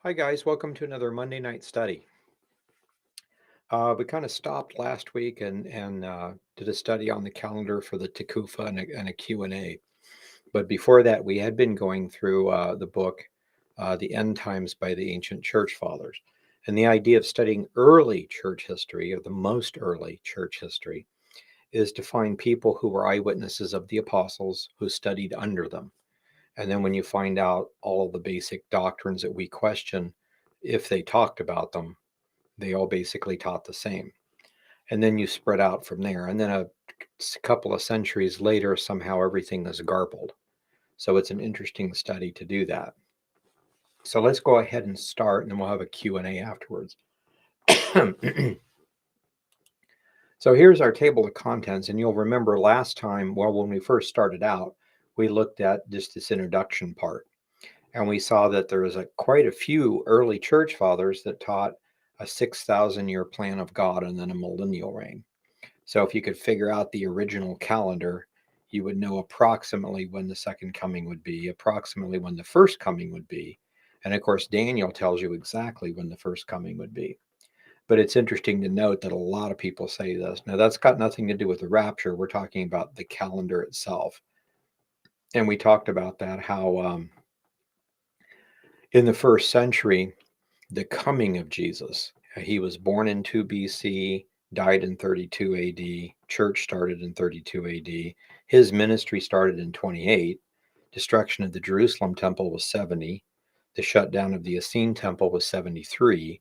Hi, guys. Welcome to another Monday night study. We kind of stopped last week and did a study on the calendar for the Tekufa and a Q&A. But before that, we had been going through the book, The End Times by the Ancient Church Fathers. And the idea of studying early church history, or the most early church history, is to find people who were eyewitnesses of the apostles who studied under them. And then when you find out all of the basic doctrines that we question, if they talked about them, they all basically taught the same. And then you spread out from there. And then a couple of centuries later, somehow everything is garbled. So it's an interesting study to do that. So let's go ahead and start, and then we'll have a Q&A afterwards. So here's our table of contents. And you'll remember last time, well, when we first started out, we looked at just this introduction part. And we saw that there was quite a few early church fathers that taught a 6,000-year plan of God and then a millennial reign. So if you could figure out the original calendar, you would know approximately when the second coming would be, approximately when the first coming would be. And of course, Daniel tells you exactly when the first coming would be. But it's interesting to note that a lot of people say this. Now, that's got nothing to do with the rapture. We're talking about the calendar itself. And we talked about that, how in the first century, the coming of Jesus, he was born in 2 BC, died in 32 AD, church started in 32 AD. His ministry started in 28. Destruction of the Jerusalem temple was 70. The shutdown of the Essene temple was 73.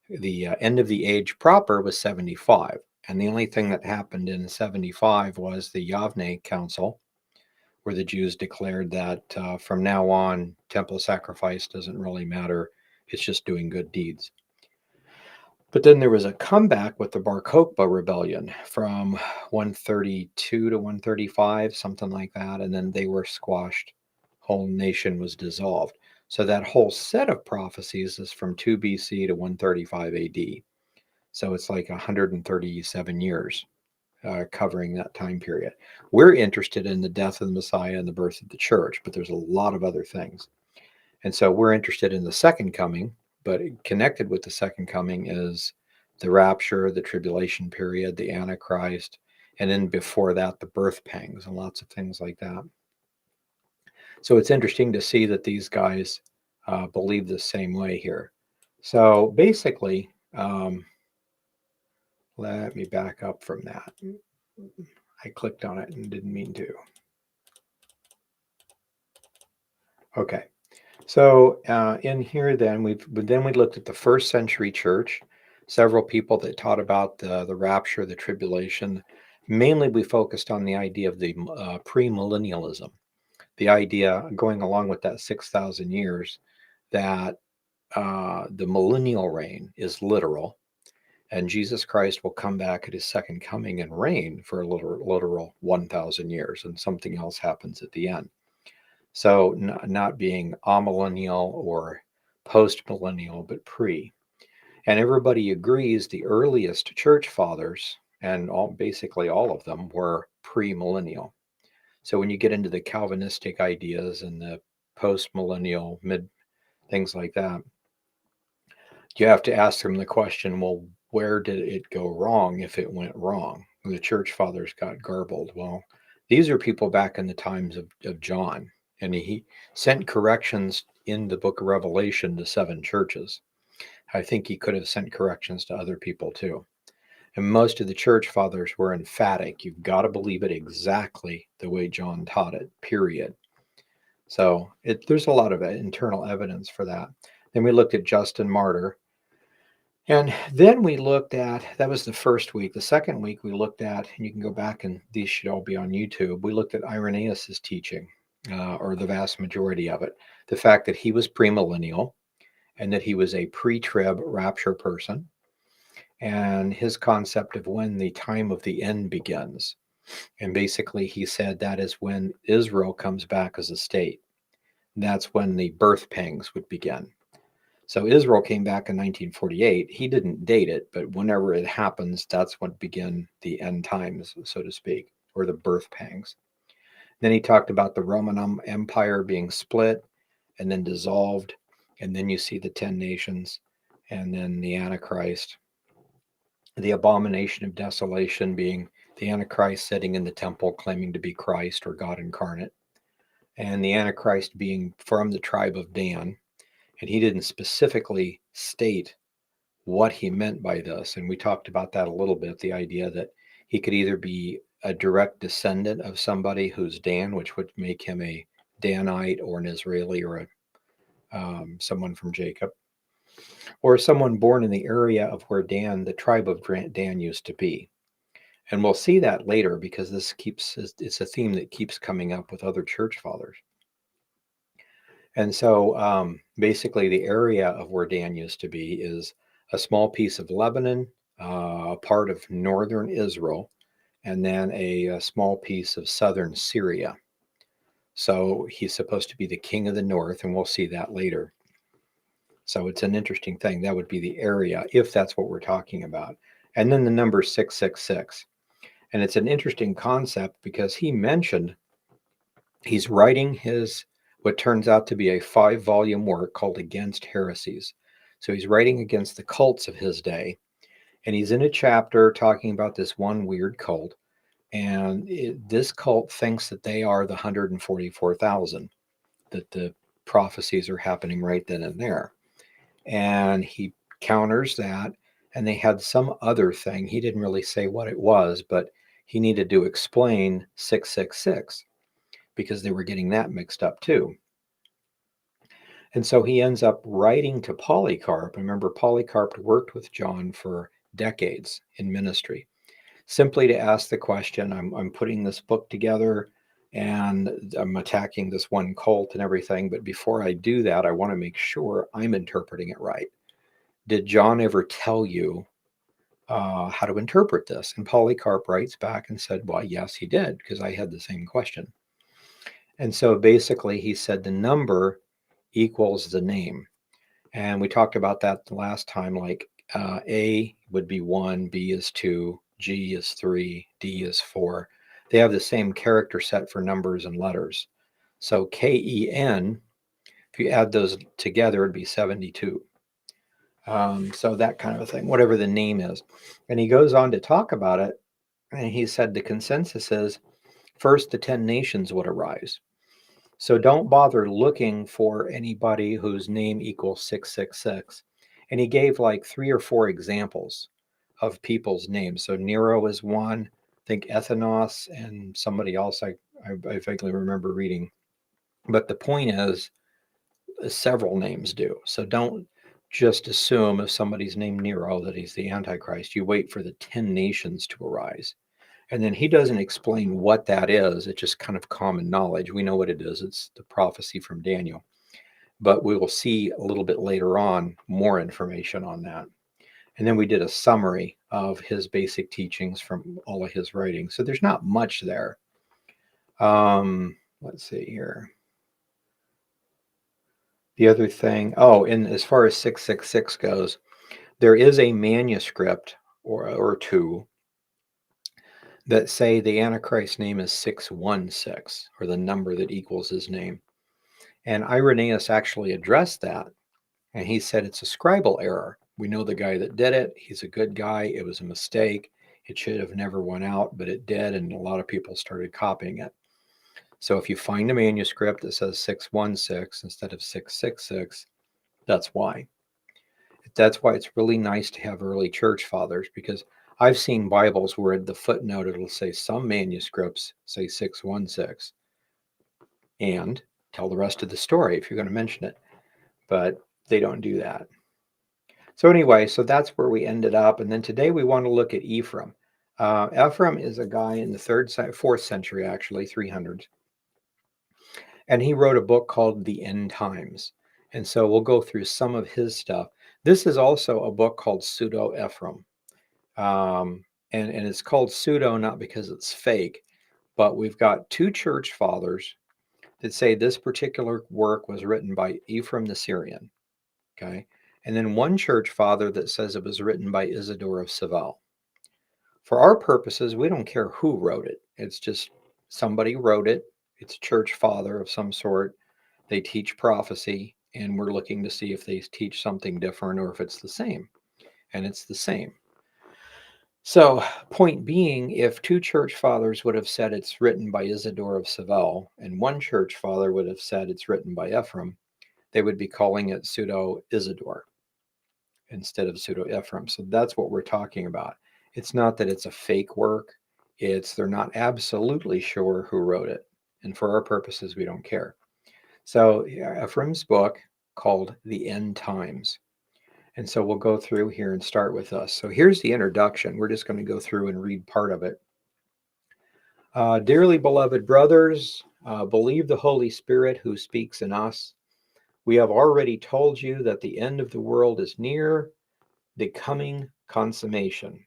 The end of the age proper was 75. And the only thing that happened in 75 was the Yavne Council, where the Jews declared that from now on, temple sacrifice doesn't really matter. It's just doing good deeds. But then there was a comeback with the Bar Kokhba rebellion from 132 to 135, something like that. And then they were squashed. Whole nation was dissolved. So that whole set of prophecies is from 2 BC to 135 AD. So it's like 137 years covering that time period. We're interested in the death of the Messiah and the birth of the church, but there's a lot of other things. And so we're interested in the second coming, but connected with the second coming is the rapture, the tribulation period, the Antichrist, and then before that, the birth pangs and lots of things like that. So it's interesting to see that these guys believe the same way here. So basically, let me back up from that. I clicked on it and didn't mean to. Okay. So in here, then we looked at the first century church. Several people that taught about the rapture, the tribulation. Mainly, we focused on the idea of the premillennialism, the idea going along with that 6,000 years that the millennial reign is literal, and Jesus Christ will come back at his second coming and reign for a literal 1,000 years, and something else happens at the end. So not being amillennial or post-millennial, but pre. And everybody agrees the earliest church fathers, and basically all of them, were pre-millennial. So when you get into the Calvinistic ideas and the post-millennial, mid things like that, you have to ask them the question, well, where did it go wrong if it went wrong? The church fathers got garbled. Well, these are people back in the times of John, and he sent corrections in the book of Revelation to 7 churches. I think he could have sent corrections to other people too. And most of the church fathers were emphatic. You've got to believe it exactly the way John taught it, period. So there's a lot of internal evidence for that. Then we looked at Justin Martyr. And then we looked at, that was the first week. The second week we looked at, and you can go back and these should all be on YouTube. We looked at Irenaeus's teaching, or the vast majority of it. The fact that he was premillennial and that he was a pre-trib rapture person, and his concept of when the time of the end begins. And basically he said that is when Israel comes back as a state. That's when the birth pangs would begin. So Israel came back in 1948. He didn't date it, but whenever it happens, that's when begin the end times, so to speak, or the birth pangs. Then he talked about the Roman Empire being split and then dissolved, and then you see the 10 nations, and then the Antichrist, the abomination of desolation being the Antichrist sitting in the temple claiming to be Christ or God incarnate, and the Antichrist being from the tribe of Dan. And he didn't specifically state what he meant by this. And we talked about that a little bit, the idea that he could either be a direct descendant of somebody who's Dan, which would make him a Danite or an Israeli or someone from Jacob, or someone born in the area of where Dan, the tribe of Dan, used to be. And we'll see that later because it's a theme that keeps coming up with other church fathers. And so basically, the area of where Dan used to be is a small piece of Lebanon, a part of northern Israel, and then a small piece of southern Syria. So he's supposed to be the king of the north, and we'll see that later. So it's an interesting thing. That would be the area, if that's what we're talking about. And then the number 666. And it's an interesting concept because he mentioned he's writing what turns out to be a 5-volume work called Against Heresies. So he's writing against the cults of his day. And he's in a chapter talking about this one weird cult. And this cult thinks that they are the 144,000, that the prophecies are happening right then and there. And he counters that. And they had some other thing. He didn't really say what it was, but he needed to explain 666 because they were getting that mixed up too. And so he ends up writing to Polycarp. Remember, Polycarp worked with John for decades in ministry, simply to ask the question, I'm putting this book together and I'm attacking this one cult and everything. But before I do that, I want to make sure I'm interpreting it right. Did John ever tell you how to interpret this? And Polycarp writes back and said, well, yes, he did, because I had the same question. And so basically he said the number equals the name. And we talked about that the last time, like A would be 1, B is 2, G is 3, D is 4. They have the same character set for numbers and letters. So KEN, if you add those together, it'd be 72. So that kind of a thing, whatever the name is. And he goes on to talk about it. And he said the consensus is first the 10 nations would arise. So don't bother looking for anybody whose name equals 666. And he gave like 3 or 4 examples of people's names. So Nero is one, I think Ethenos and somebody else I vaguely remember reading. But the point is, several names do. So don't just assume if somebody's named Nero that he's the Antichrist. You wait for the 10 nations to arise. And then he doesn't explain what that is. It's just kind of common knowledge. We know what it is. It's the prophecy from Daniel. But we will see a little bit later on more information on that. And then we did a summary of his basic teachings from all of his writings. So there's not much there. Let's see here. The other thing, and as far as 666 goes, there is a manuscript or two that say the Antichrist's name is 616, or the number that equals his name. And Irenaeus actually addressed that, and he said it's a scribal error. We know the guy that did it. He's a good guy. It was a mistake. It should have never went out, but it did, and a lot of people started copying it. So if you find a manuscript that says 616 instead of 666, that's why. That's why it's really nice to have early church fathers, because I've seen Bibles where the footnote, it'll say some manuscripts say 616 and tell the rest of the story if you're going to mention it, but they don't do that. So anyway, so that's where we ended up. And then today we want to look at Ephrem. Ephrem is a guy in the 4th century, actually, 300s. And he wrote a book called The End Times. And so we'll go through some of his stuff. This is also a book called Pseudo Ephrem. And it's called pseudo not because it's fake, but we've got 2 church fathers that say this particular work was written by Ephrem the Syrian. Okay. And then 1 church father that says it was written by Isidore of Seville. For our purposes, we don't care who wrote it. It's just somebody wrote it. It's a church father of some sort. They teach prophecy. and we're looking to see if they teach something different or if it's the same. And it's the same. So, point being, if two church fathers would have said it's written by Isidore of Seville, and one church father would have said it's written by Ephrem, they would be calling it pseudo Isidore instead of pseudo Ephrem. So that's what we're talking about. It's not that it's a fake work, it's they're not absolutely sure who wrote it. And for our purposes, we don't care. So, Ephrem's book called The End Times. And so we'll go through here and start with us. So here's the introduction. We're just going to go through and read part of it. Dearly beloved brothers, believe the Holy Spirit who speaks in us. We have already told you that the end of the world is near, the coming consummation,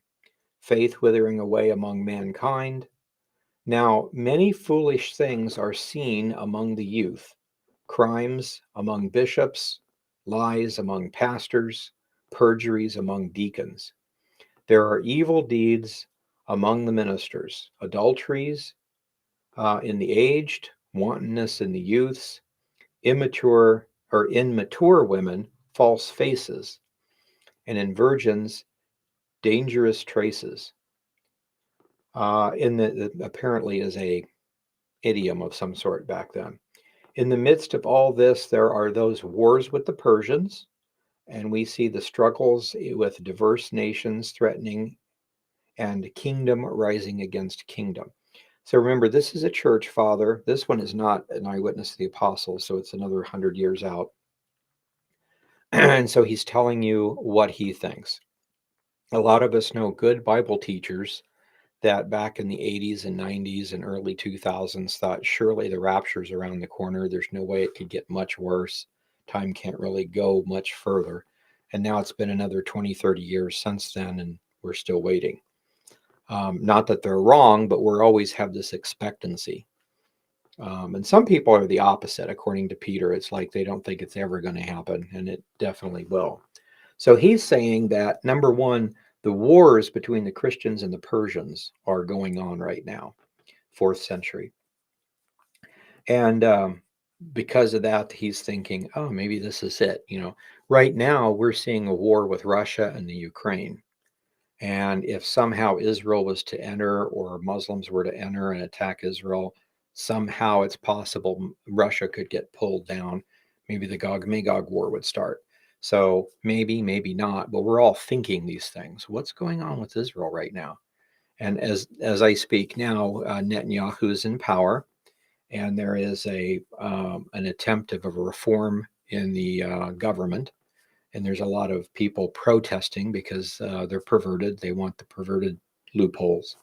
faith withering away among mankind. Now, many foolish things are seen among the youth, crimes among bishops, lies among pastors, perjuries among deacons. There are evil deeds among the ministers, adulteries in the aged, wantonness in the youths, immature women, false faces, and in virgins, dangerous traces. Apparently is a idiom of some sort back then. In the midst of all this, there are those wars with the Persians, and we see the struggles with diverse nations threatening and kingdom rising against kingdom. So remember, this is a church father. This one is not an eyewitness of the apostles, so it's another 100 years out. And so he's telling you what he thinks. A lot of us know good Bible teachers that back in the 80s and 90s and early 2000s thought surely the rapture's around the corner. There's no way it could get much worse. Time can't really go much further. And now it's been another 20, 30 years since then, and we're still waiting. Not that they're wrong, but we're always have this expectancy. And some people are the opposite. According to Peter, it's like they don't think it's ever going to happen, and it definitely will. So he's saying that, number one, the wars between the Christians and the Persians are going on right now, 4th century. And because of that, he's thinking, oh, maybe this is it. Right now we're seeing a war with Russia and the Ukraine. And if somehow Israel was to enter or Muslims were to enter and attack Israel, somehow it's possible Russia could get pulled down. Maybe the Gog Magog war would start. So maybe, maybe not, but we're all thinking these things. What's going on with Israel right now? And as I speak now, Netanyahu is in power, and there is an attempt of a reform in the government. And there's a lot of people protesting because they're perverted. They want the perverted loopholes.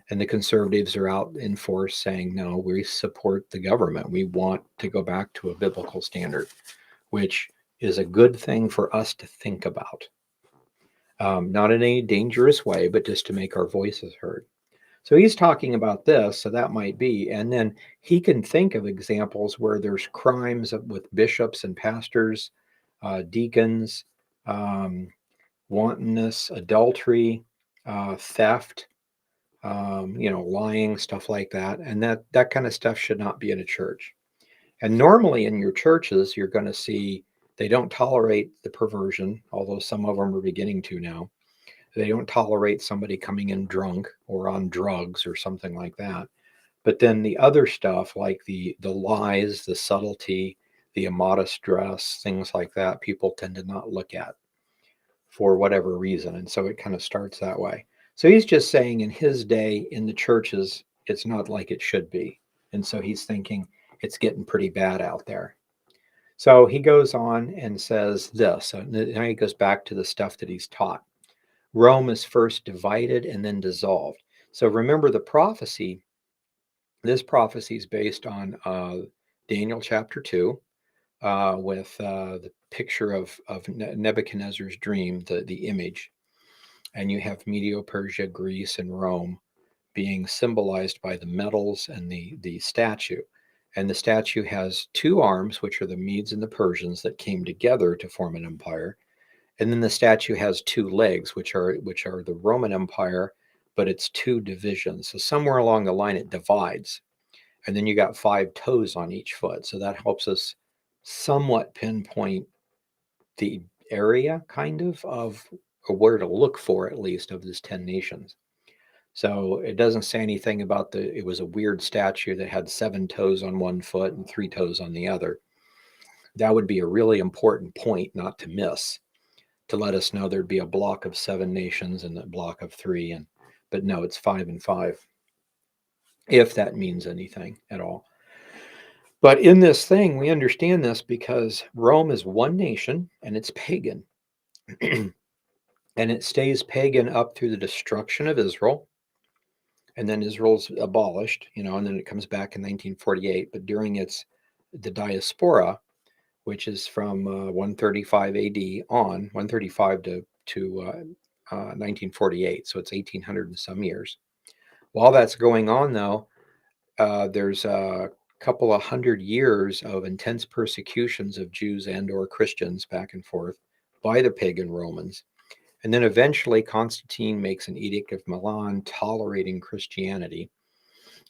And the conservatives are out in force saying, no, we support the government. We want to go back to a biblical standard, which is a good thing for us to think about. Not in any dangerous way, but just to make our voices heard. So he's talking about this, so that might be. And then he can think of examples where there's crimes with bishops and pastors, deacons, wantonness, adultery, theft, lying, stuff like that. And that kind of stuff should not be in a church. And normally in your churches, you're going to see they don't tolerate the perversion, although some of them are beginning to now. They don't tolerate somebody coming in drunk or on drugs or something like that. But then the other stuff, like the lies, the subtlety, the immodest dress, things like that, people tend to not look at for whatever reason. And so it kind of starts that way. So he's just saying in his day in the churches, it's not like it should be. And so he's thinking it's getting pretty bad out there. So he goes on and says this. So now he goes back to the stuff that he's taught. Rome is first divided and then dissolved. So remember the prophecy. This prophecy is based on Daniel chapter 2 with the picture of Nebuchadnezzar's dream, the image. And you have Medo-Persia, Greece, and Rome being symbolized by the metals and the statue. And the statue has two arms, which are the Medes and the Persians that came together to form an empire. And then the statue has two legs, which are the Roman Empire, but it's two divisions. So somewhere along the line it divides. And then you got 5 toes on each foot. So that helps us somewhat pinpoint the area, kind of or where to look for, at least, of this 10 nations. So it doesn't say anything about it was a weird statue that had 7 toes on one foot and 3 toes on the other. That would be a really important point not to miss, to let us know there'd be a block of 7 nations and a block of 3. But no, it's 5 and 5, if that means anything at all. But in this thing, we understand this because Rome is one nation and it's pagan. And it stays pagan up through the destruction of Israel. And then Israel's abolished, and then it comes back in 1948. But during the diaspora, which is from 135 AD on, 135 to 1948. So it's 1800 and some years. While that's going on, though, there's a couple of 100 years of intense persecutions of Jews and or Christians back and forth by the pagan Romans. And then eventually Constantine makes an Edict of Milan tolerating Christianity.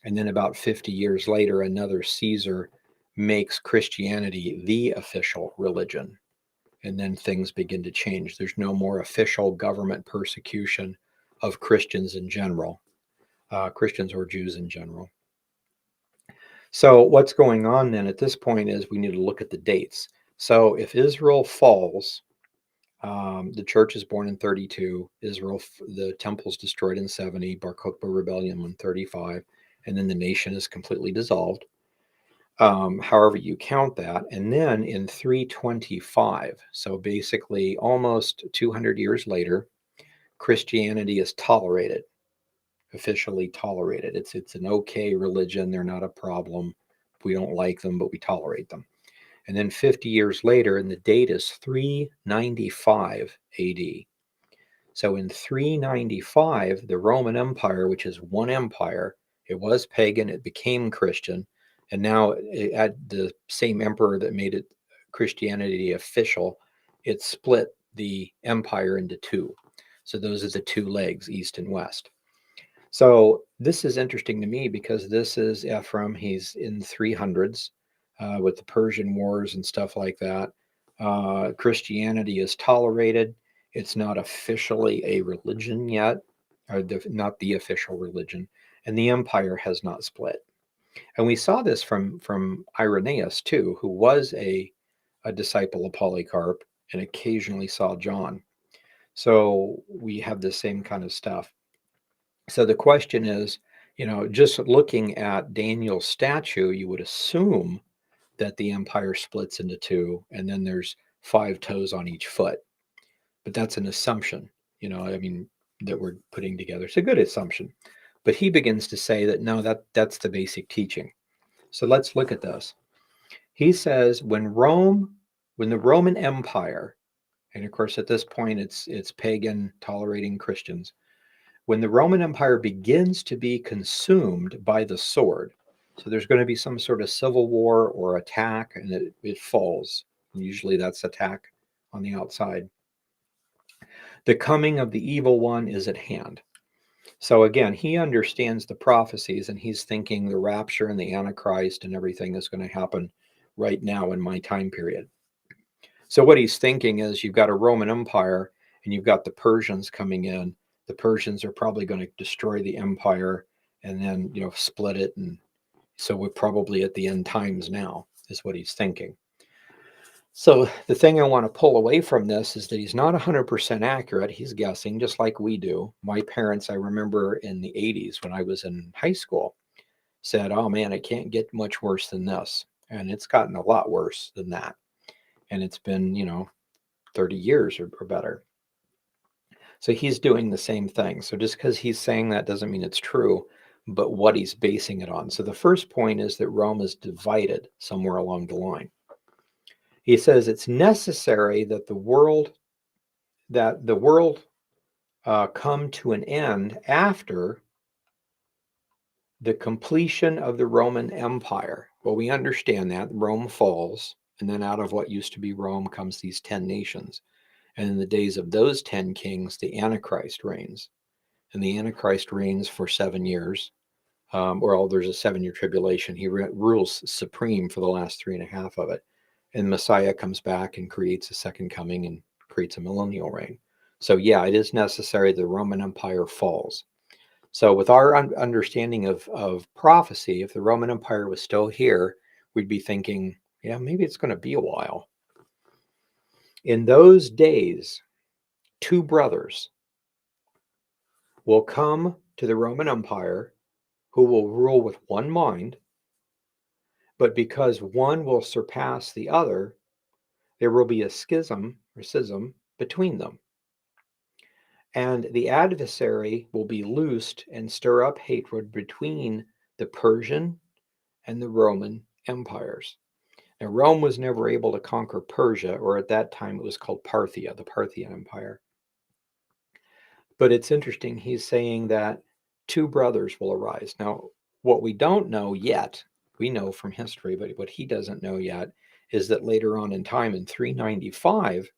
And then about 50 years later, another Caesar makes Christianity the official religion. And then things begin to change. There's no more official government persecution of Christians in general, Christians or Jews in general. So what's going on then at this point is we need to look at the dates. So if Israel falls, the church is born in 32, Israel, the temple's destroyed in 70, Bar Kokhba rebellion in 35, and then the nation is completely dissolved. However you count that. And then in 325, so basically almost 200 years later, Christianity is tolerated, officially tolerated. It's an okay religion. They're not a problem. We don't like them, but we tolerate them. And then 50 years later, and the date is 395 AD. So in 395, the Roman Empire, which is one empire, it was pagan, it became Christian, and now the same emperor that made it Christianity official, it split the empire into two. So those are the two legs, east and west. So this is interesting to me because this is Ephrem. He's in 300s with the Persian Wars and stuff like that. Christianity is tolerated. It's not officially a religion yet, or not the official religion, and the empire has not split. And we saw this from Irenaeus too, who was a disciple of Polycarp and occasionally saw John. So we have the same kind of stuff. So the question is, just looking at Daniel's statue, you would assume that the empire splits into two and then there's 5 toes on each foot. But that's an assumption, that we're putting together. It's a good assumption. But he begins to say that no, that's the basic teaching. So let's look at this. He says when the Roman Empire, and of course at this point it's pagan, tolerating Christians, when the Roman Empire begins to be consumed by the sword, so there's going to be some sort of civil war or attack, and it falls. Usually that's attack on the outside. The coming of the evil one is at hand. So again, he understands the prophecies, and he's thinking the rapture and the Antichrist and everything is going to happen right now in my time period. So what he's thinking is you've got a Roman Empire and you've got the Persians coming in. The Persians are probably going to destroy the empire and then, split it. And so we're probably at the end times now, is what he's thinking. So the thing I want to pull away from this is that he's not 100% accurate. He's guessing just like we do. My parents, I remember in the 80s when I was in high school, said, oh man, it can't get much worse than this. And it's gotten a lot worse than that. And it's been, 30 years or better. So he's doing the same thing. So just because he's saying that doesn't mean it's true, but what he's basing it on. So the first point is that Rome is divided somewhere along the line. He says it's necessary that the world come to an end after the completion of the Roman Empire. Well, we understand that Rome falls, and then out of what used to be Rome comes these 10 nations. And in the days of those 10 kings, the Antichrist reigns. And the Antichrist reigns for 7 years. There's a 7-year tribulation. He rules supreme for the last 3.5 of it. and Messiah comes back and creates a second coming and creates a millennial reign. So yeah, it is necessary the Roman Empire falls. So with our understanding of prophecy, if the Roman Empire was still here, we'd be thinking, yeah, maybe it's going to be a while. In those days, two brothers will come to the Roman Empire who will rule with one mind, but because one will surpass the other, there will be a schism or schism between them. And the adversary will be loosed and stir up hatred between the Persian and the Roman empires. Now, Rome was never able to conquer Persia, or at that time it was called Parthia, the Parthian Empire. But it's interesting, he's saying that two brothers will arise. Now, what we don't know yet, we know from history, but what he doesn't know yet is that later on in time, in 395,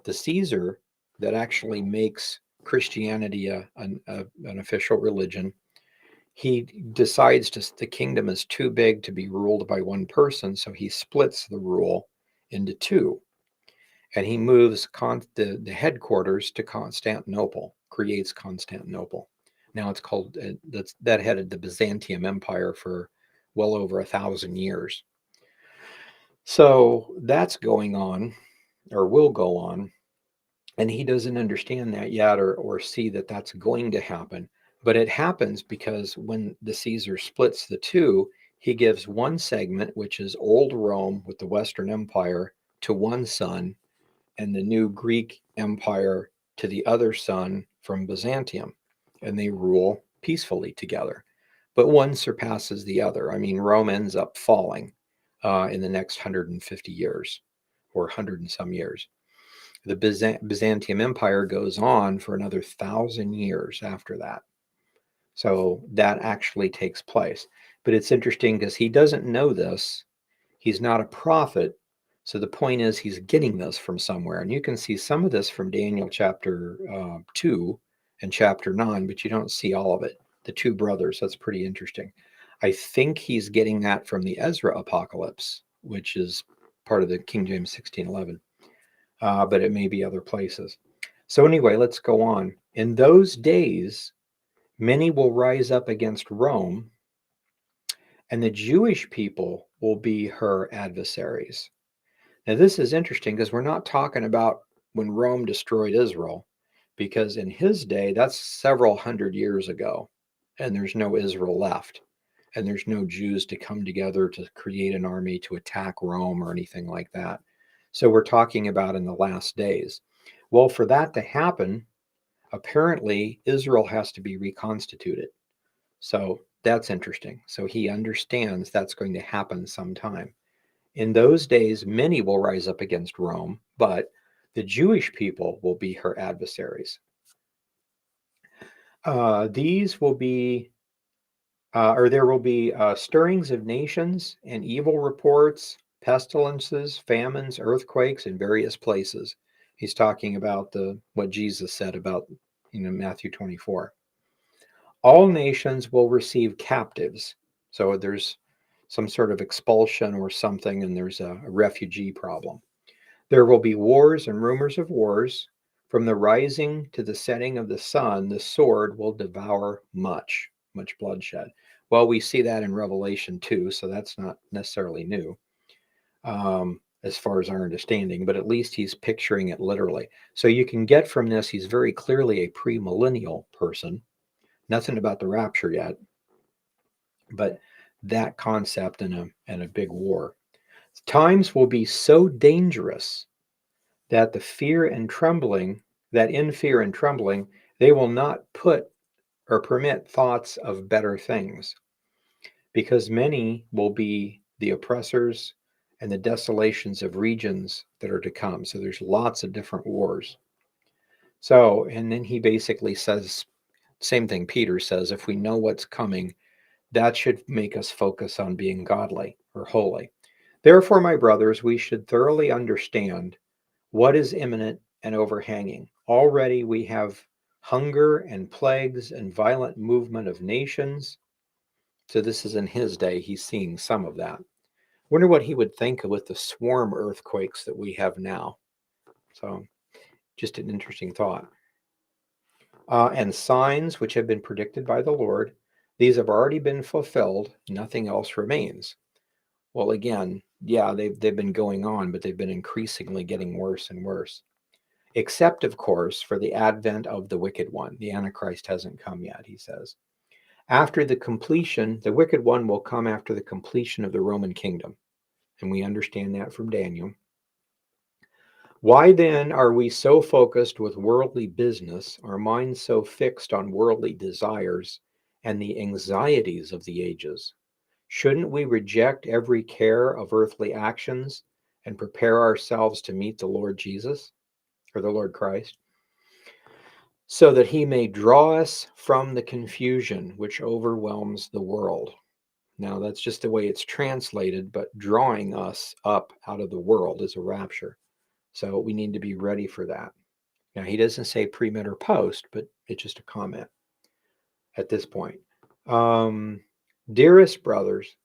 the Caesar that actually makes Christianity an official religion, he decides the kingdom is too big to be ruled by one person, so he splits the rule into two. And he moves the headquarters to Constantinople, creates Constantinople. Now it's called, that headed the Byzantium Empire for well over 1,000 years. So that's going on, or will go on. And he doesn't understand that yet, or see that that's going to happen. But it happens because when the Caesar splits the two, he gives one segment, which is old Rome with the Western Empire, to one son, and the new Greek Empire to the other son from Byzantium. And they rule peacefully together. But one surpasses the other. I mean, Rome ends up falling in the next 150 years, or 100 and some years. The Byzantium Empire goes on for another 1,000 years after that. So that actually takes place. But it's interesting because he doesn't know this. He's not a prophet. So the point is, he's getting this from somewhere. And you can see some of this from Daniel chapter 2 and chapter 9, but you don't see all of it. The two brothers, that's pretty interesting. I think he's getting that from the Ezra Apocalypse, which is part of the King James 1611. But it may be other places. So anyway, let's go on. In those days, many will rise up against Rome, and the Jewish people will be her adversaries. Now, this is interesting because we're not talking about when Rome destroyed Israel, because in his day, that's several hundred years ago, and there's no Israel left, and there's no Jews to come together to create an army to attack Rome or anything like that. So we're talking about in the last days. Well, for that to happen, apparently Israel has to be reconstituted. So that's interesting. So he understands that's going to happen sometime. In those days, many will rise up against Rome, but the Jewish people will be her adversaries. These will be, or there will be stirrings of nations and evil reports, pestilences, famines, earthquakes in various places. He's talking about what Jesus said about Matthew 24. All nations will receive captives. So there's some sort of expulsion or something, and there's a refugee problem. There will be wars and rumors of wars. From the rising to the setting of the sun, the sword will devour much, much bloodshed. Well, we see that in Revelation 2, so that's not necessarily new as far as our understanding, but at least he's picturing it literally. So you can get from this, he's very clearly a premillennial person. Nothing about the rapture yet, but that concept and a big war. Times will be so dangerous that in fear and trembling, they will not put or permit thoughts of better things, because many will be the oppressors and the desolations of regions that are to come. So there's lots of different wars. So, and then he basically says, same thing Peter says, if we know what's coming, that should make us focus on being godly or holy. Therefore, my brothers, we should thoroughly understand what is imminent and overhanging. Already we have hunger and plagues and violent movement of nations. So this is in his day. He's seeing some of that. Wonder what he would think with the swarm earthquakes that we have now. So, just an interesting thought. And signs which have been predicted by the Lord, these have already been fulfilled. Nothing else remains. Well, again, yeah, they've been going on, but they've been increasingly getting worse and worse. Except, of course, for the advent of the wicked one. The Antichrist hasn't come yet, he says. After the completion, the wicked one will come after the completion of the Roman kingdom. And we understand that from Daniel. Why then are we so focused with worldly business, our minds so fixed on worldly desires and the anxieties of the ages? Shouldn't we reject every care of earthly actions and prepare ourselves to meet the Lord Jesus or the Lord Christ, so that he may draw us from the confusion which overwhelms the world? Now, that's just the way it's translated, but drawing us up out of the world is a rapture. So we need to be ready for that. Now, he doesn't say pre, mid, or post, but it's just a comment at this point. Um, Dearest brothers,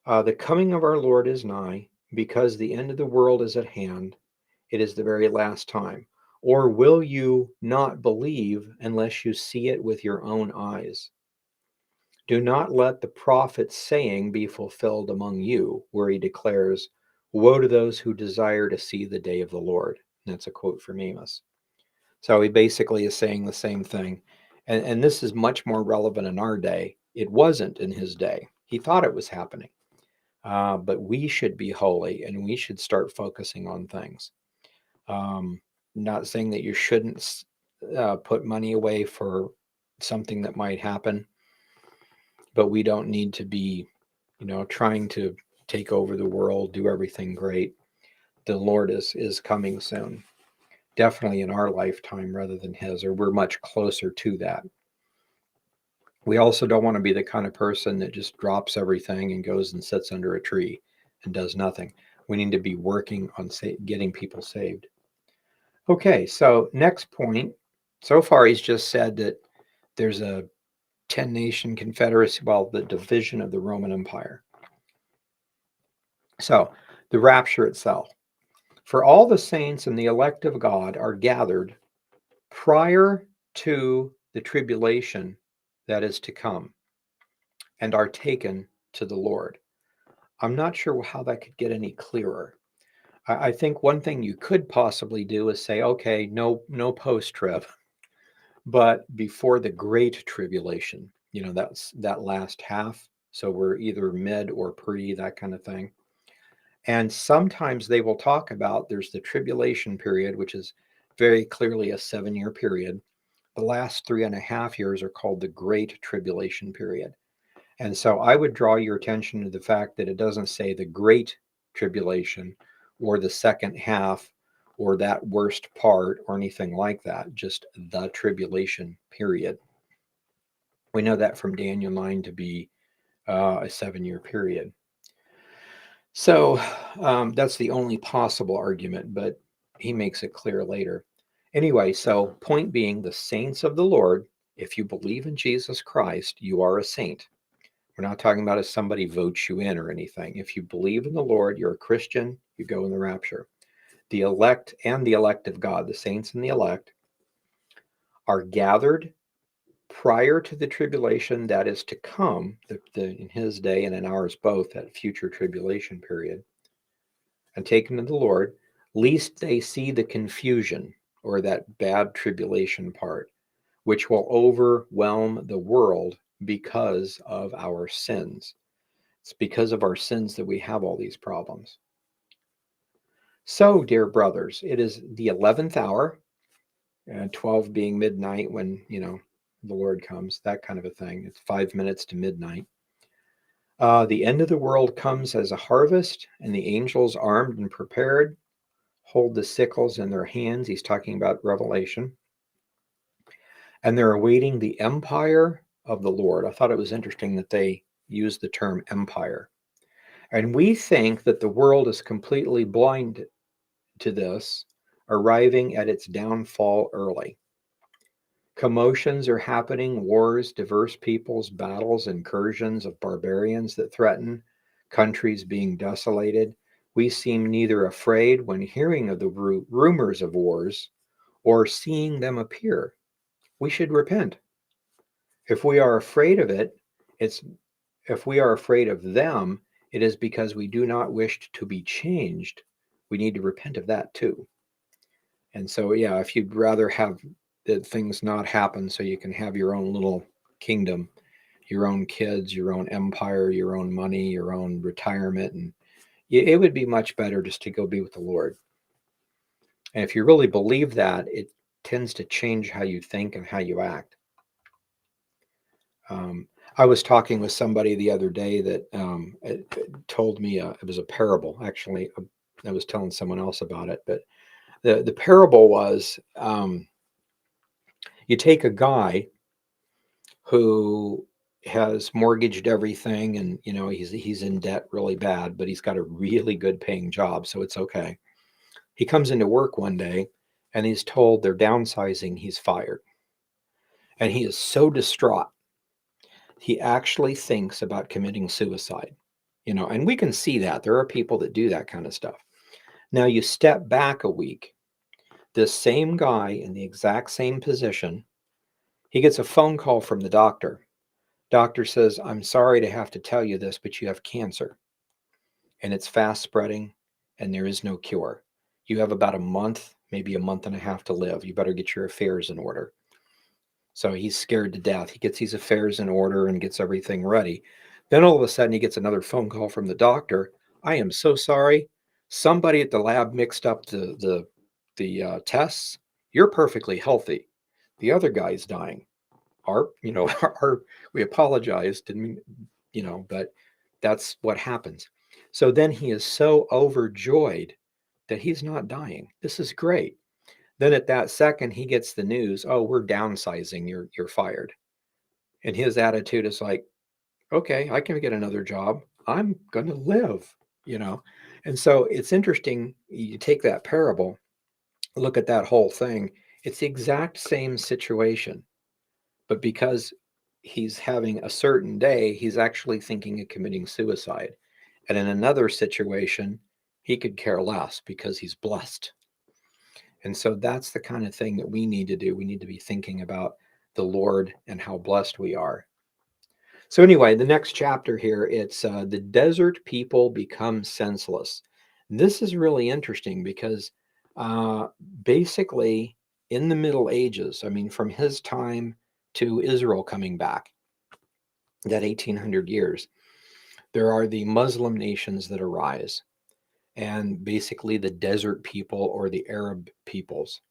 the coming of our Lord is nigh, because the end of the world is at hand. It is the very last time. Or will you not believe unless you see it with your own eyes? Do not let the prophet's saying be fulfilled among you, where he declares, Woe to those who desire to see the day of the Lord. And that's a quote from Amos. So he basically is saying the same thing. And this is much more relevant in our day. It wasn't in his day. He thought it was happening. But we should be holy and we should start focusing on things. Not saying that you shouldn't put money away for something that might happen, but we don't need to be, trying to take over the world, do everything great. The Lord is coming soon, definitely in our lifetime rather than his, or we're much closer to that. We also don't want to be the kind of person that just drops everything and goes and sits under a tree and does nothing. We need to be working on getting people saved. Okay, so next point. So far, he's just said that there's a 10-nation confederacy, well, the division of the Roman Empire. So, the rapture itself. For all the saints and the elect of God are gathered prior to the tribulation that is to come and are taken to the Lord. I'm not sure how that could get any clearer. I think one thing you could possibly do is say, okay, no post-trib, but before the great tribulation, that's that last half. So we're either mid or pre, that kind of thing. And sometimes they will talk about there's the tribulation period, which is very clearly a 7-year period. The last 3.5 years are called the Great Tribulation period. And so I would draw your attention to the fact that it doesn't say the Great Tribulation or the second half or that worst part or anything like that, just the tribulation period. We know that from Daniel 9 to be a 7-year period. So that's the only possible argument, but he makes it clear later. Anyway, so point being, the saints of the Lord, if you believe in Jesus Christ, you are a saint. We're not talking about if somebody votes you in or anything. If you believe in the Lord, you're a Christian, you go in the rapture. The elect and the elect of God, the saints and the elect, are gathered prior to the tribulation that is to come, in his day and in ours both, that future tribulation period, and taken to the Lord, lest they see the confusion or that bad tribulation part, which will overwhelm the world because of our sins. It's because of our sins that we have all these problems. So, dear brothers, it is the 11th hour, 12 being midnight when, the Lord comes, that kind of a thing. It's 5 minutes to midnight. The end of the world comes as a harvest, and the angels armed and prepared hold the sickles in their hands. He's talking about Revelation. And they're awaiting the empire of the Lord. I thought it was interesting that they used the term empire. And we think that the world is completely blind to this, arriving at its downfall early. Commotions are happening, wars, diverse peoples, battles, incursions of barbarians that threaten, countries being desolated, we seem neither afraid when hearing of the rumors of wars or seeing them appear. We should repent. If we are afraid of it, it's if we are afraid of them, it is because we do not wish to be changed. We need to repent of that too. And so, yeah, if you'd rather have the things not happen so you can have your own little kingdom, your own kids, your own empire, your own money, your own retirement, and it would be much better just to go be with the Lord. And if you really believe that, it tends to change how you think and how you act. Um, I was talking with somebody the other day that it told me it was a parable. Actually, I was telling someone else about it, but the parable was you take a guy who has mortgaged everything, and he's in debt really bad, but he's got a really good paying job, so it's okay. He comes into work one day, and he's told they're downsizing. He's fired, and he is so distraught. He actually thinks about committing suicide. And we can see that there are people that do that kind of stuff. Now you step back a week, this same guy in the exact same position, he gets a phone call from the doctor. Doctor says, I'm sorry to have to tell you this, but you have cancer, and it's fast spreading, and there is no cure. You have about a month, maybe a month and a half to live. You better get your affairs in order. So he's scared to death. He gets these affairs in order and gets everything ready. Then all of a sudden he gets another phone call from the doctor. I am so sorry. Somebody at the lab mixed up the tests. You're perfectly healthy. The other guy's dying. Our we apologize, didn't mean, but that's what happens. So then he is so overjoyed that he's not dying. This is great. Then at that second, he gets the news, oh, we're downsizing, you're fired. And his attitude is like, okay, I can get another job. I'm gonna live, you know. And so it's interesting, you take that parable, look at that whole thing. It's the exact same situation, but because he's having a certain day, he's actually thinking of committing suicide. And in another situation, he could care less because he's blessed. And so that's the kind of thing that we need to do. We need to be thinking about the Lord and how blessed we are. So, anyway, the next chapter here, it's the desert people become senseless. This is really interesting because uh, basically in the Middle Ages, I mean, from his time to Israel coming back, that 1800 years, there are the Muslim nations that arise, and basically the desert people or the Arab peoples.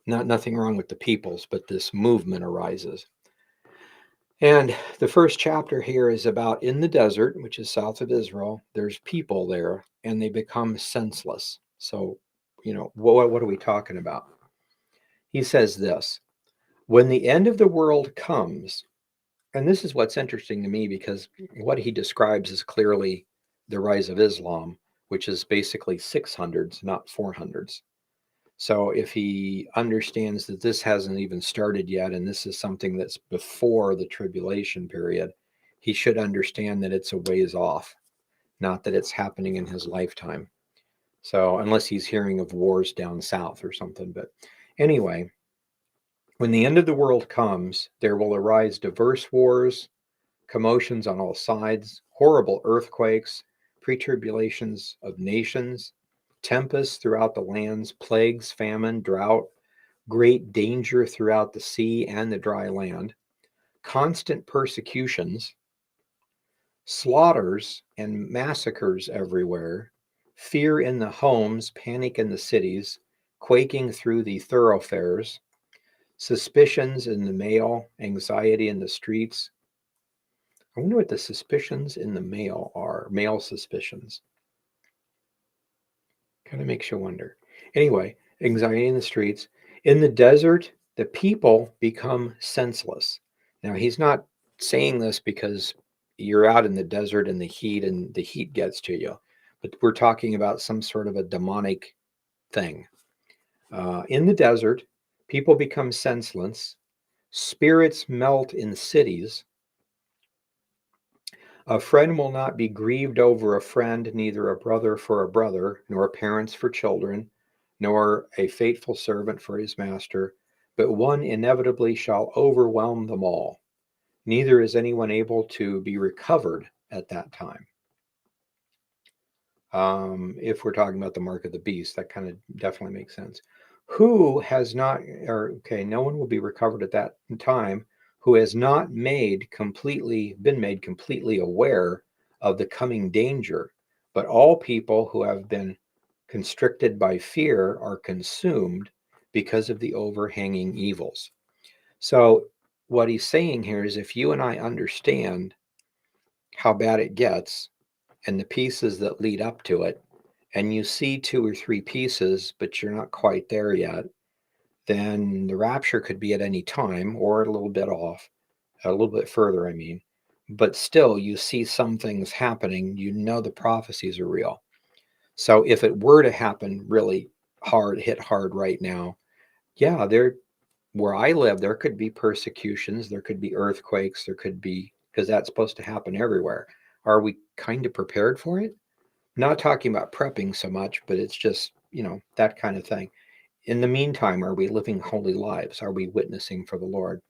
Nothing wrong with the peoples, but this movement arises. And the first chapter here is about in the desert, which is south of Israel, there's people there and they become senseless. So, what are we talking about? He says this: when the end of the world comes, and this is what's interesting to me because what he describes is clearly the rise of Islam, which is basically 600s, not 400s. So if he understands that this hasn't even started yet, and this is something that's before the tribulation period, he should understand that it's a ways off, not that it's happening in his lifetime. So unless he's hearing of wars down south or something. But anyway, when the end of the world comes, there will arise diverse wars, commotions on all sides, horrible earthquakes, pre-tribulations of nations, tempests throughout the lands, plagues, famine, drought, great danger throughout the sea and the dry land, constant persecutions, slaughters and massacres everywhere, fear in the homes, panic in the cities, quaking through the thoroughfares, suspicions in the mail, anxiety in the streets. I wonder what the suspicions in the mail are, mail suspicions. Kind of makes you wonder. Anyway, anxiety in the streets. In the desert, the people become senseless. Now, he's not saying this because you're out in the desert and the heat gets to you, but we're talking about some sort of a demonic thing. In the desert, people become senseless. Spirits melt in cities. A friend will not be grieved over a friend, neither a brother for a brother, nor parents for children, nor a faithful servant for his master, but one inevitably shall overwhelm them all. Neither is anyone able to be recovered at that time. If we're talking about the mark of the beast, that kind of definitely makes sense. Who has not, or okay, no one will be recovered at that time who has not been made completely aware of the coming danger, but all people who have been constricted by fear are consumed because of the overhanging evils. So, what he's saying here is if you and I understand how bad it gets and the pieces that lead up to it, and you see two or three pieces, but you're not quite there yet, then the rapture could be at any time or a little bit off, a little bit further, I mean. But still, you see some things happening, you know the prophecies are real. So if it were to happen really hard, hit hard right now, yeah, where I live, there could be persecutions, there could be earthquakes, there could be, because that's supposed to happen everywhere. Are we kind of prepared for it? Not talking about prepping so much, but it's just, that kind of thing. In the meantime, are we living holy lives? Are we witnessing for the Lord?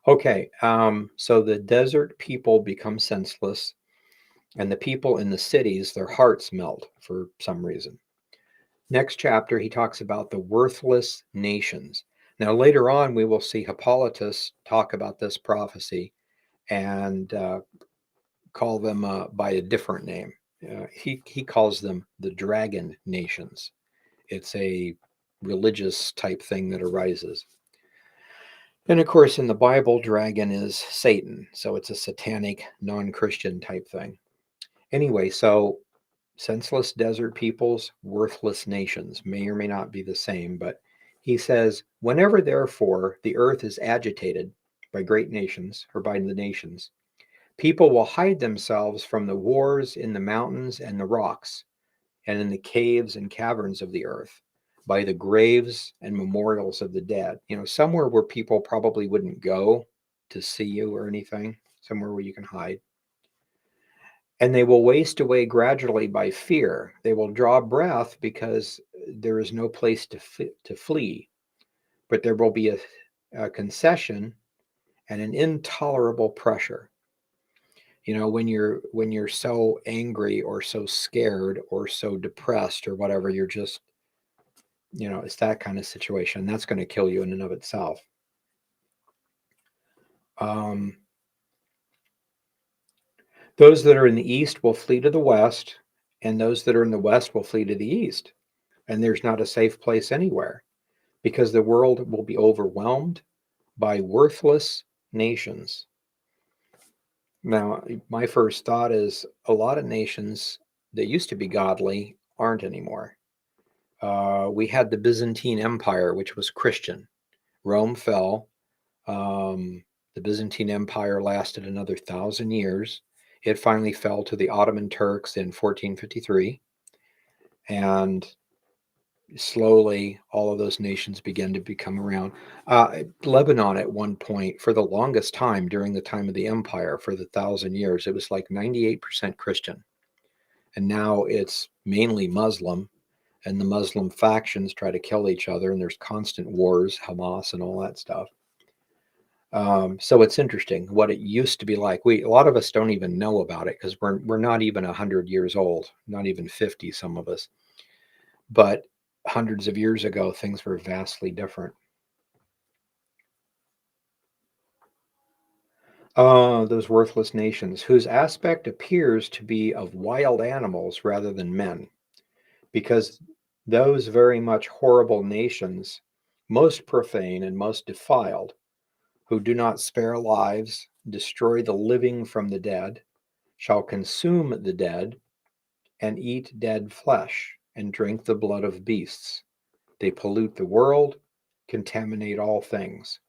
Okay, so the desert people become senseless, and the people in the cities, their hearts melt for some reason. Next chapter, he talks about the worthless nations. Now, later on, we will see Hippolytus talk about this prophecy and call them by a different name. He calls them the dragon nations. It's a religious type thing that arises. And of course, in the Bible, dragon is Satan. So it's a satanic, non Christian type thing. Anyway, so senseless desert peoples, worthless nations may or may not be the same, but he says, whenever therefore the earth is agitated by great nations or by the nations, people will hide themselves from the wars in the mountains and the rocks, and in the caves and caverns of the earth, by the graves and memorials of the dead. Somewhere where people probably wouldn't go to see you or anything, somewhere where you can hide. And they will waste away gradually by fear. They will draw breath because there is no place to flee, but there will be a concession and an intolerable pressure. When you're so angry or so scared or so depressed or whatever, you're just, it's that kind of situation. That's going to kill you in and of itself. Um, those that are in the east will flee to the west, and those that are in the west will flee to the east. And there's not a safe place anywhere because the world will be overwhelmed by worthless nations. Now, my first thought is a lot of nations that used to be godly aren't anymore. We had the Byzantine Empire, which was Christian. Rome fell. The Byzantine Empire lasted another 1,000 years. It finally fell to the Ottoman Turks in 1453. And slowly, all of those nations began to become around. Lebanon, at one point, for the longest time during the time of the empire, for the 1,000 years, it was like 98% Christian. And now it's mainly Muslim, and the Muslim factions try to kill each other, and there's constant wars, Hamas and all that stuff. So it's interesting what it used to be like. A lot of us don't even know about it because we're not even 100 years old, not even 50, some of us. But hundreds of years ago, things were vastly different. Those worthless nations, whose aspect appears to be of wild animals rather than men, because those very much horrible nations, most profane and most defiled, who do not spare lives, destroy the living from the dead, shall consume the dead, and eat dead flesh, and drink the blood of beasts. They pollute the world, contaminate all things.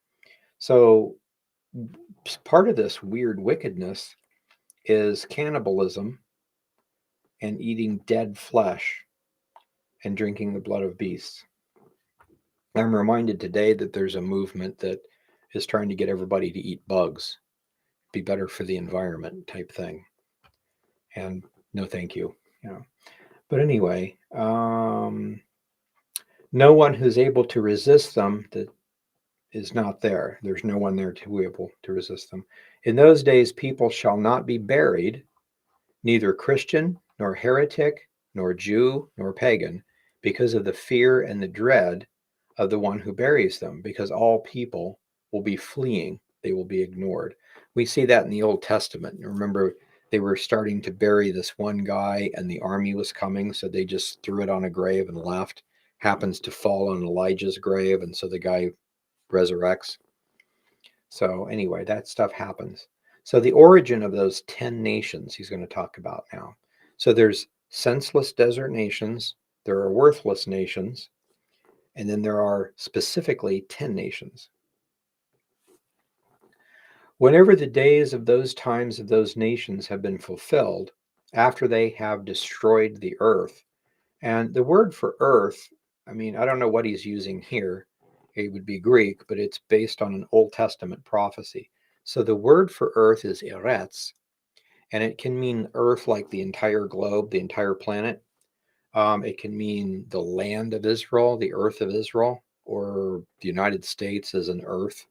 So, part of this weird wickedness is cannibalism and eating dead flesh and drinking the blood of beasts. I'm reminded today that there's a movement that is trying to get everybody to eat bugs. be better for the environment type thing. And no, thank you. But anyway, no one who's able to resist them that is not there. There's no one there to be able to resist them. In those days, people shall not be buried, neither Christian, nor heretic, nor Jew, nor pagan, because of the fear and the dread of the one who buries them, because all people will be fleeing. They will be ignored. We see that in the Old Testament. Remember, they were starting to bury this one guy, and the army was coming, so they just threw it on a grave and left. Happens to fall on Elijah's grave, and so the guy resurrects. So anyway, that stuff happens. So the origin of those 10 nations he's going to talk about now. So there's senseless desert nations, there are worthless nations, and then there are specifically 10 nations. Whenever the days of those times of those nations have been fulfilled, after they have destroyed the earth, and the word for earth, I mean, I don't know what he's using here. It would be Greek, but it's based on an Old Testament prophecy. So the word for earth is eretz, and it can mean earth like the entire globe, the entire planet. It can mean the land of Israel, the earth of Israel, or the United States as an earth.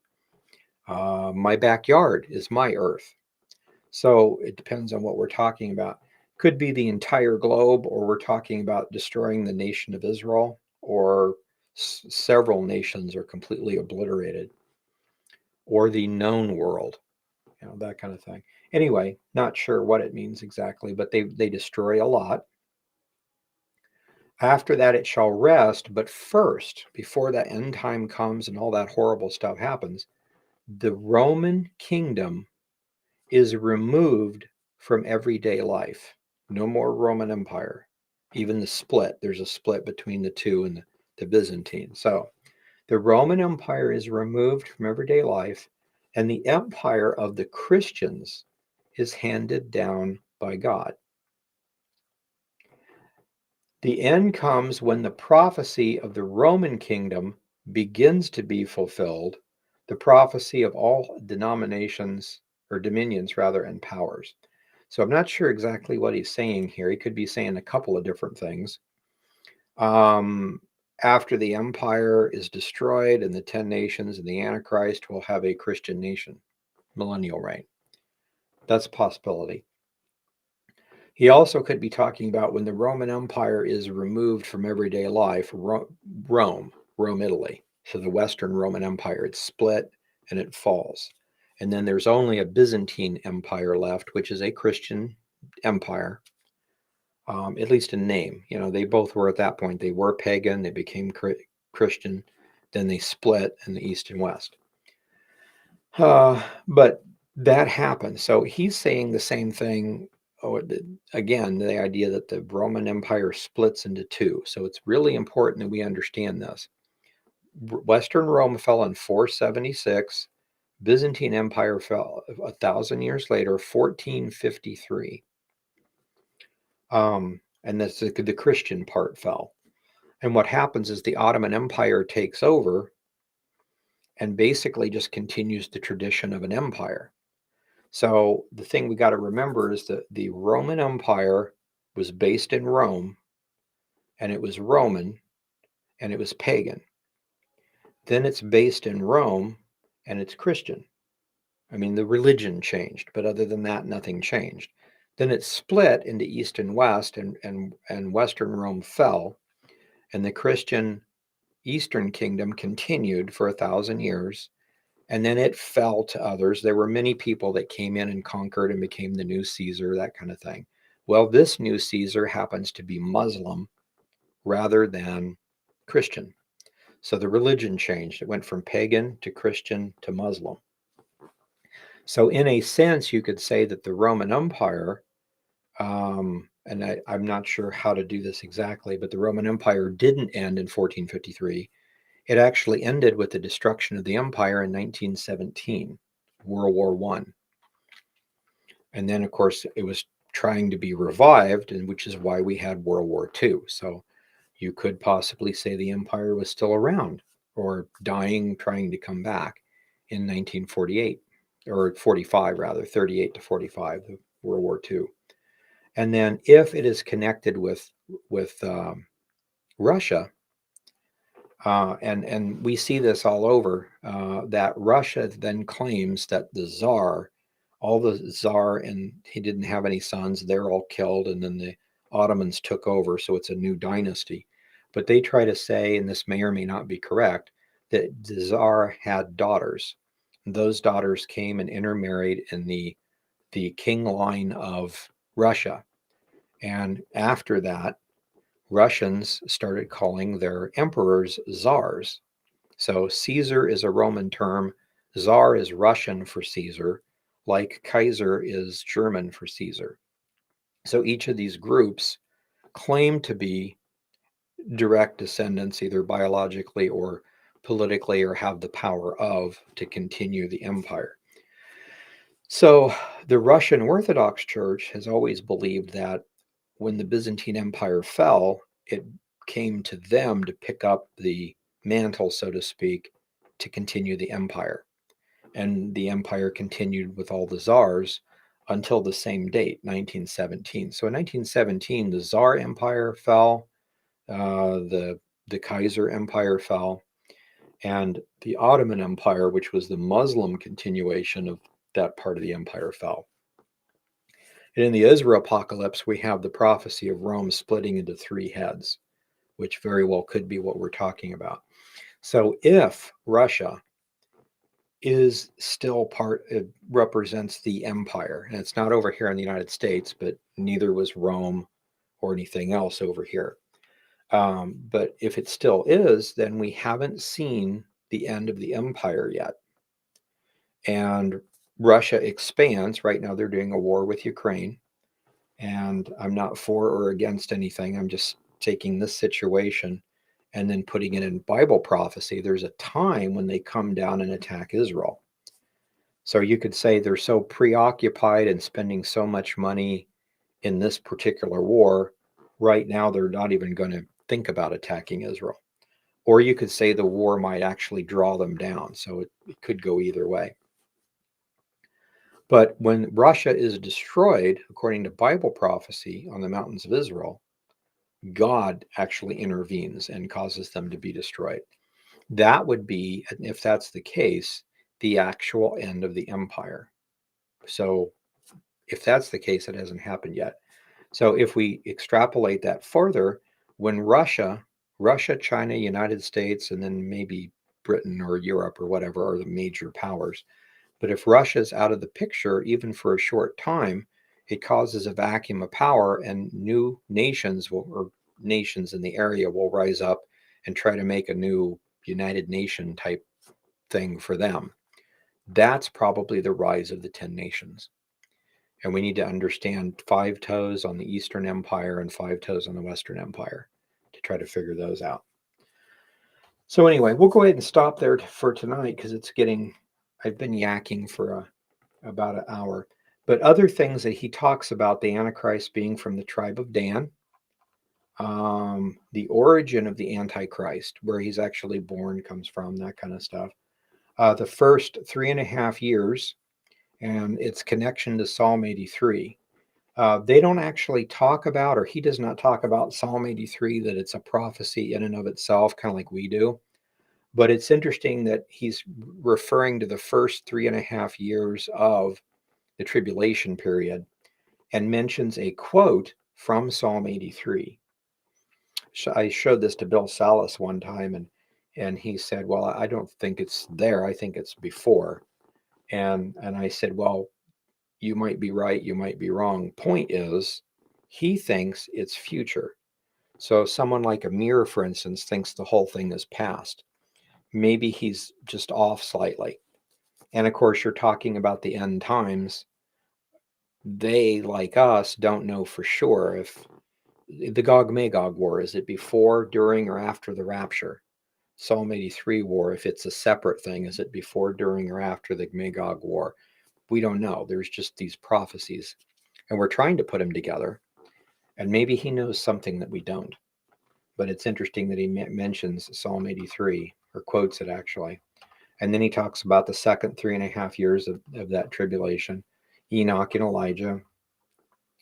My backyard is my earth. So it depends on what we're talking about. Could be the entire globe, or we're talking about destroying the nation of Israel, or several nations are completely obliterated, or the known world, that kind of thing. Anyway, not sure what it means exactly, but they destroy a lot. After that, it shall rest. But first, before that end time comes and all that horrible stuff happens, the Roman kingdom is removed from everyday life. No more Roman Empire. Even the split, there's a split between the two and the Byzantine. So the Roman Empire is removed from everyday life, and the empire of the Christians is handed down by God. The end comes when the prophecy of the Roman kingdom begins to be fulfilled, the prophecy of all denominations, or dominions rather, and powers. So I'm not sure exactly what he's saying here. He could be saying a couple of different things. After the empire is destroyed and the 10 nations and the Antichrist will have a Christian nation, millennial reign. That's a possibility. He also could be talking about when the Roman Empire is removed from everyday life, Rome, Italy. So the Western Roman Empire, it's split and it falls. And then there's only a Byzantine Empire left, which is a Christian empire, at least in name. They both were at that point. They were pagan, they became Christian, then they split in the East and West. But that happened. So he's saying the same thing. Again, the idea that the Roman Empire splits into two. So it's really important that we understand this. Western Rome fell in 476. Byzantine Empire fell 1,000 years later, 1453. And that's the Christian part fell. And what happens is the Ottoman Empire takes over and basically just continues the tradition of an empire. So the thing we got to remember is that the Roman Empire was based in Rome, and it was Roman, and it was pagan. Then it's based in Rome, and it's Christian. I mean, the religion changed, but other than that, nothing changed. Then it split into East and West, and Western Rome fell, and the Christian Eastern Kingdom continued for 1,000 years, and then it fell to others. There were many people that came in and conquered and became the new Caesar, that kind of thing. Well, this new Caesar happens to be Muslim rather than Christian. So the religion changed. It went from pagan to Christian to Muslim. So in a sense, you could say that the Roman Empire, and I'm not sure how to do this exactly, but the Roman Empire didn't end in 1453. It actually ended with the destruction of the empire in 1917, World War I. And then, of course, it was trying to be revived, and which is why we had World War II. So you could possibly say the empire was still around or dying, trying to come back in 1948. or 45 rather, 38 to 45, World War II. And then if it is connected with Russia, and we see this all over, that Russia then claims that the Tsar, all the Tsar, and he didn't have any sons, they're all killed, and then the Ottomans took over, so it's a new dynasty. But they try to say, and this may or may not be correct, that the Tsar had daughters. Those daughters came and intermarried in the king line of Russia. And after that, Russians started calling their emperors czars. So Caesar is a Roman term, czar is Russian for Caesar, like Kaiser is German for Caesar. So each of these groups claim to be direct descendants, either biologically or politically, or have the power of to continue the empire. So the Russian Orthodox Church has always believed that when the Byzantine Empire fell, it came to them to pick up the mantle, so to speak, to continue the empire. And the empire continued with all the czars until the same date, 1917. So in 1917, the Tsar Empire fell, the Kaiser Empire fell, and the Ottoman Empire, which was the Muslim continuation of that part of the empire, fell. And in the Israel apocalypse, we have the prophecy of Rome splitting into three heads, which very well could be what we're talking about. So if Russia is still part, it represents the empire, and it's not over here in the United States, but neither was Rome or anything else over here. But if it still is, then we haven't seen the end of the empire yet. And Russia expands. Right now, they're doing a war with Ukraine. And I'm not for or against anything. I'm just taking this situation and then putting it in Bible prophecy. There's a time when they come down and attack Israel. So you could say they're so preoccupied and spending so much money in this particular war. Right now, they're not even going to think about attacking Israel. Or you could say the war might actually draw them down. So it could go either way. But when Russia is destroyed, according to Bible prophecy on the mountains of Israel, God actually intervenes and causes them to be destroyed. That would be, if that's the case, the actual end of the empire. So if that's the case, it hasn't happened yet. So if we extrapolate that further, when Russia, China, United States, and then maybe Britain or Europe or whatever are the major powers. But if Russia's out of the picture, even for a short time, it causes a vacuum of power, and new nations or nations in the area will rise up and try to make a new United Nation type thing for them. That's probably the rise of the 10 nations. And we need to understand 5 toes on the Eastern Empire and 5 toes on the Western Empire to try to figure those out. So anyway, we'll go ahead and stop there for tonight because I've been yakking for about an hour. But other things that he talks about, the Antichrist being from the tribe of Dan, the origin of the Antichrist, where he's actually born, comes from, that kind of stuff. The first 3.5 years and its connection to Psalm 83. They don't actually talk about, or he does not talk about Psalm 83, that it's a prophecy in and of itself, kind of like we do. But it's interesting that he's referring to the first 3.5 years of the tribulation period and mentions a quote from Psalm 83. I showed this to Bill Salas one time, and he said, well, I don't think it's there. I think it's before. And I said, well, you might be right, you might be wrong. Point is, he thinks it's future. So someone like Amir, for instance, thinks the whole thing is past. Maybe he's just off slightly. And of course, you're talking about the end times. They, like us, don't know for sure if the Gog-Magog war, is it before, during, or after the rapture? Psalm 83 war, if it's a separate thing, is it before, during, or after the Magog war? We don't know. There's just these prophecies, and we're trying to put them together. And maybe he knows something that we don't. But it's interesting that he mentions Psalm 83, or quotes it actually. And then he talks about the second 3.5 years of that tribulation, Enoch and Elijah,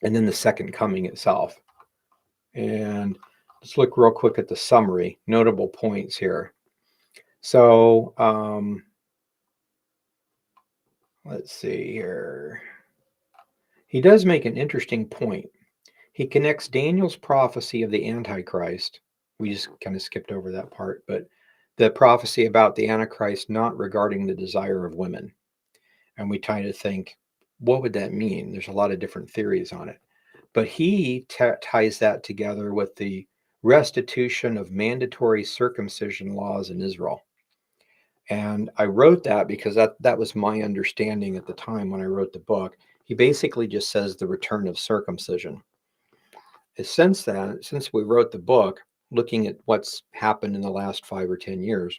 and then the second coming itself. And let's look real quick at the summary, notable points here. So let's see here. He does make an interesting point. He connects Daniel's prophecy of the Antichrist. We just kind of skipped over that part, but the prophecy about the Antichrist not regarding the desire of women. And we try to think, what would that mean? There's a lot of different theories on it. But he ties that together with the restitution of mandatory circumcision laws in Israel. And I wrote that because that was my understanding at the time when I wrote the book. He basically just says the return of circumcision. Since then, since we wrote the book, looking at what's happened in the last 5 or 10 years,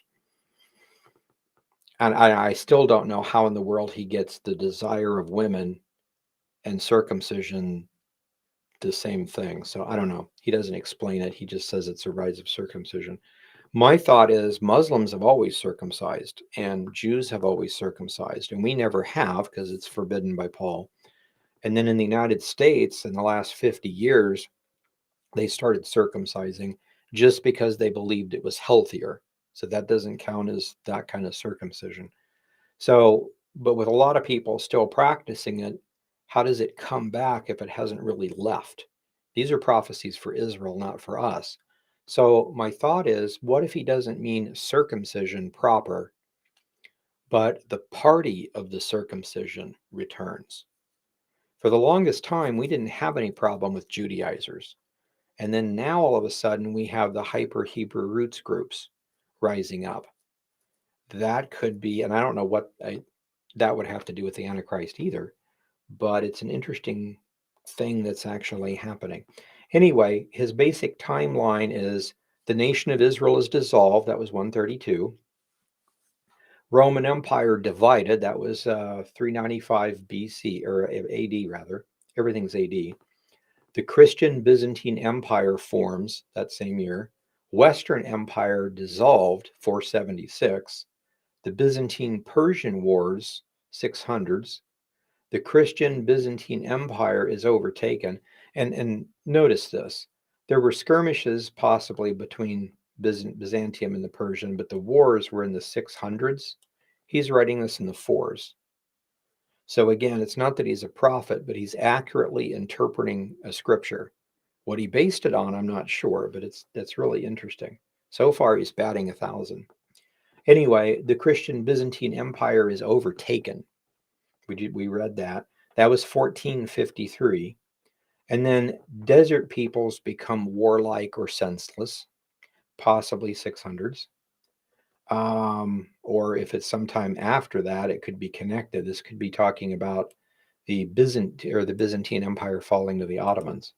and I still don't know how in the world he gets the desire of women and circumcision the same thing. So I don't know. He doesn't explain it. He just says it's a rise of circumcision. My thought is Muslims have always circumcised and Jews have always circumcised, and we never have because it's forbidden by Paul. And then in the United States, in the last 50 years, they started circumcising just because they believed it was healthier. So that doesn't count as that kind of circumcision. So, but with a lot of people still practicing it, how does it come back if it hasn't really left? These are prophecies for Israel, not for us. So my thought is, what if he doesn't mean circumcision proper, but the party of the circumcision returns? For the longest time, we didn't have any problem with Judaizers. And then now all of a sudden we have the hyper Hebrew roots groups rising up. That could be, and I don't know what that would have to do with the Antichrist either, but it's an interesting thing that's actually happening. Anyway, his basic timeline is the nation of Israel is dissolved. That was 132. Roman Empire divided. That was 395 BC, or AD rather. Everything's AD. The Christian Byzantine Empire forms that same year. Western Empire dissolved, 476. The Byzantine Persian Wars, 600s. The Christian Byzantine Empire is overtaken. And notice this. There were skirmishes possibly between Byzantium and the Persian, but the wars were in the 600s. He's writing this in the 4s. So again, it's not that he's a prophet, but he's accurately interpreting a scripture. What he based it on, I'm not sure, but that's really interesting. So far, he's batting 1,000. Anyway, the Christian Byzantine Empire is overtaken. We read that. That was 1453. And then desert peoples become warlike or senseless, possibly 600s. Or if it's sometime after that, it could be connected. This could be talking about the Byzantine Empire falling to the Ottomans.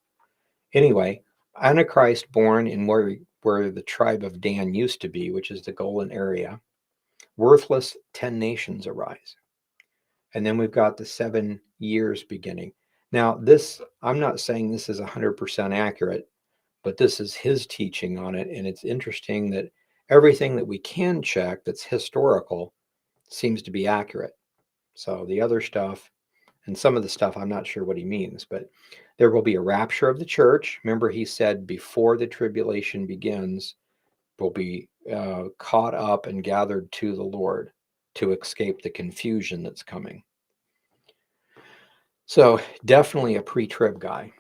Anyway, Antichrist born in where the tribe of Dan used to be, which is the Golan area. Worthless 10 nations arise. And then we've got the 7 years beginning. Now, this, I'm not saying this is 100% accurate, but this is his teaching on it. And it's interesting that everything that we can check that's historical seems to be accurate. So the other stuff, and some of the stuff, I'm not sure what he means, but there will be a rapture of the church. Remember, he said before the tribulation begins, will be caught up and gathered to the Lord to escape the confusion that's coming. So definitely a pre-trib guy.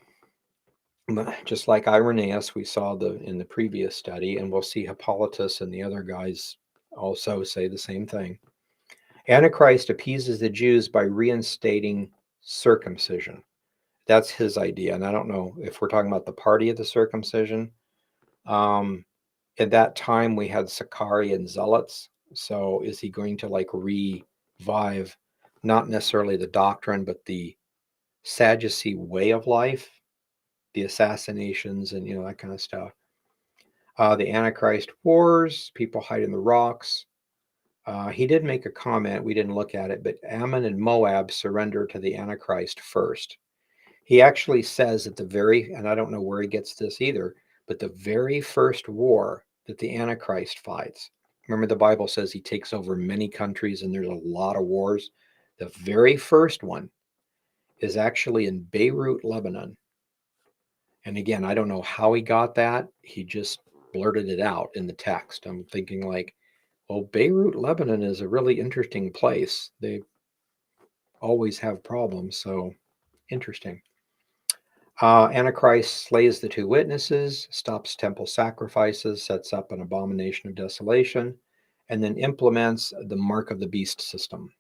Just like Irenaeus, we saw in the previous study, and we'll see Hippolytus and the other guys also say the same thing. Antichrist appeases the Jews by reinstating circumcision. That's his idea. And I don't know if we're talking about the party of the circumcision. At that time, we had Sicarii zealots. So is he going to like revive not necessarily the doctrine, but the Sadducee way of life, the assassinations and, that kind of stuff? The Antichrist wars, people hide in the rocks. He did make a comment, we didn't look at it, but Ammon and Moab surrender to the Antichrist first. He actually says at and I don't know where he gets this either, but the very first war that the Antichrist fights Remember, the Bible says he takes over many countries and there's a lot of wars. The very first one is actually in Beirut, Lebanon. And again, I don't know how he got that. He just blurted it out in the text. I'm thinking like, well, Beirut, Lebanon is a really interesting place. They always have problems, so interesting. Antichrist slays the two witnesses, stops temple sacrifices, sets up an abomination of desolation, and then implements the mark of the beast system.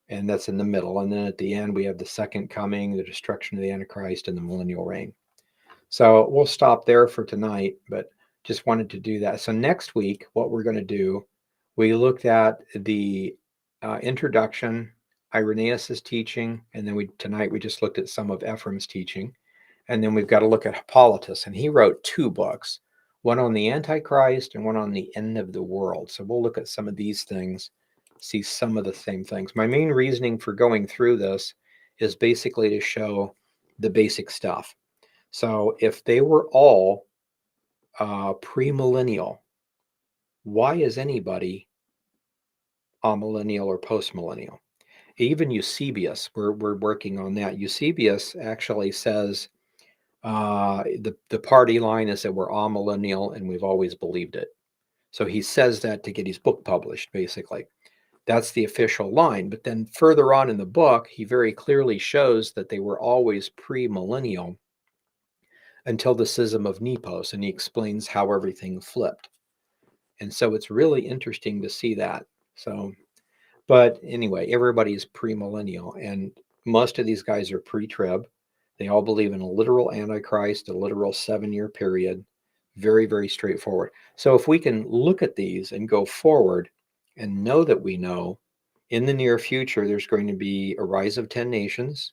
And that's in the middle. And then at the end, we have the second coming, the destruction of the Antichrist, and the millennial reign. So we'll stop there for tonight, but just wanted to do that. So next week, what we're going to do, we looked at the introduction, Irenaeus's teaching, and then tonight we just looked at some of Ephrem's teaching. And then we've got to look at Hippolytus, and he wrote 2 books, one on the Antichrist and one on the end of the world. So we'll look at some of these things, see some of the same things. My main reasoning for going through this is basically to show the basic stuff. So if they were all premillennial, why is anybody amillennial or postmillennial? Even Eusebius, we're working on that. Eusebius actually says the party line is that we're amillennial and we've always believed it. So he says that to get his book published, basically. That's the official line. But then further on in the book, he very clearly shows that they were always premillennial until the schism of Nepos, and he explains how everything flipped. And so it's really interesting to see that. So, but anyway, everybody's premillennial, and most of these guys are pre-trib. They all believe in a literal Antichrist, a literal 7-year period. Very, very straightforward. So if we can look at these and go forward and know that we know in the near future there's going to be a rise of 10 nations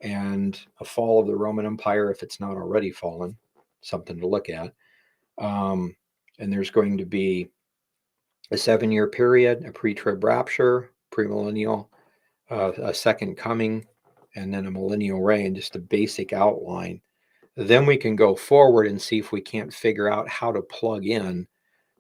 and a fall of the Roman Empire if it's not already fallen, something to look at. And there's going to be a 7-year period, a pre-trib rapture, premillennial, a second coming, and then a millennial reign, just a basic outline. Then we can go forward and see if we can't figure out how to plug in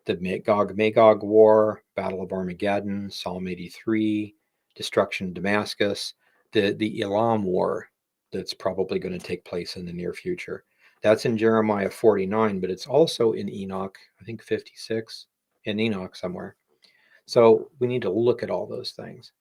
the Magog War, Battle of Armageddon, Psalm 83, destruction of Damascus, the Elam War that's probably going to take place in the near future. That's in Jeremiah 49, but it's also in Enoch, I think 56, in Enoch somewhere. So we need to look at all those things.